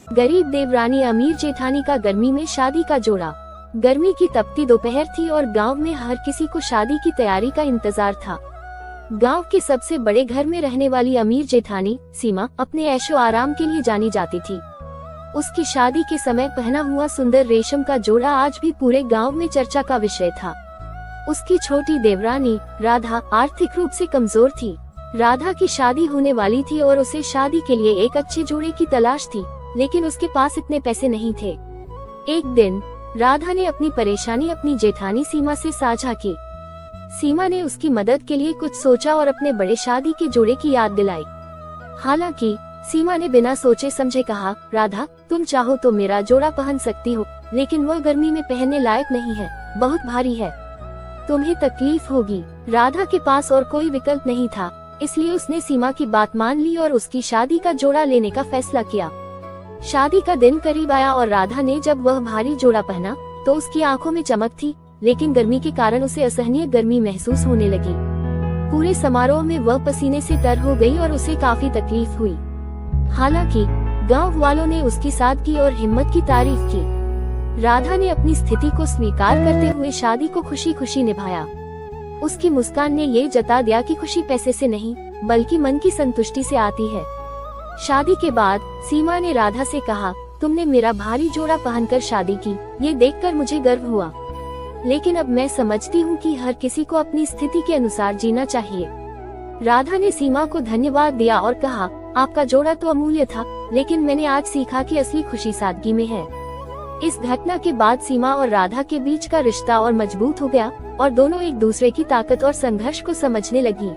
गरीब देवरानी अमीर जेठानी का गर्मी में शादी का जोड़ा। गर्मी की तपती दोपहर थी और गांव में हर किसी को शादी की तैयारी का इंतजार था। गांव के सबसे बड़े घर में रहने वाली अमीर जेठानी सीमा अपने ऐशो आराम के लिए जानी जाती थी। उसकी शादी के समय पहना हुआ सुंदर रेशम का जोड़ा आज भी पूरे गांव में चर्चा का विषय था। उसकी छोटी देवरानी राधा आर्थिक रूप से कमजोर थी। राधा की शादी होने वाली थी और उसे शादी के लिए एक अच्छे जोड़े की तलाश थी, लेकिन उसके पास इतने पैसे नहीं थे। एक दिन राधा ने अपनी परेशानी अपनी जेठानी सीमा से साझा की। सीमा ने उसकी मदद के लिए कुछ सोचा और अपने बड़े शादी के जोड़े की याद दिलाई। हालांकि सीमा ने बिना सोचे समझे कहा, राधा तुम चाहो तो मेरा जोड़ा पहन सकती हो, लेकिन वह गर्मी में पहनने लायक नहीं है, बहुत भारी है, तुम्हें तकलीफ होगी। राधा के पास और कोई विकल्प नहीं था, इसलिए उसने सीमा की बात मान ली और उसकी शादी का जोड़ा लेने का फैसला किया। शादी का दिन करीब आया और राधा ने जब वह भारी जोड़ा पहना तो उसकी आंखों में चमक थी, लेकिन गर्मी के कारण उसे असहनीय गर्मी महसूस होने लगी। पूरे समारोह में वह पसीने से तर हो गई और उसे काफी तकलीफ हुई। हालांकि गांव वालों ने उसकी सादगी और हिम्मत की तारीफ की। राधा ने अपनी स्थिति को स्वीकार करते हुए शादी को खुशी खुशी निभाया। उसकी मुस्कान ने ये जता दिया कि खुशी पैसे से नहीं बल्कि मन की संतुष्टि से आती है। शादी के बाद सीमा ने राधा से कहा, तुमने मेरा भारी जोड़ा पहनकर शादी की, ये देखकर मुझे गर्व हुआ, लेकिन अब मैं समझती हूँ कि हर किसी को अपनी स्थिति के अनुसार जीना चाहिए। राधा ने सीमा को धन्यवाद दिया और कहा, आपका जोड़ा तो अमूल्य था, लेकिन मैंने आज सीखा कि असली खुशी सादगी में है। इस घटना के बाद सीमा और राधा के बीच का रिश्ता और मजबूत हो गया और दोनों एक दूसरे की ताकत और संघर्ष को समझने लगी।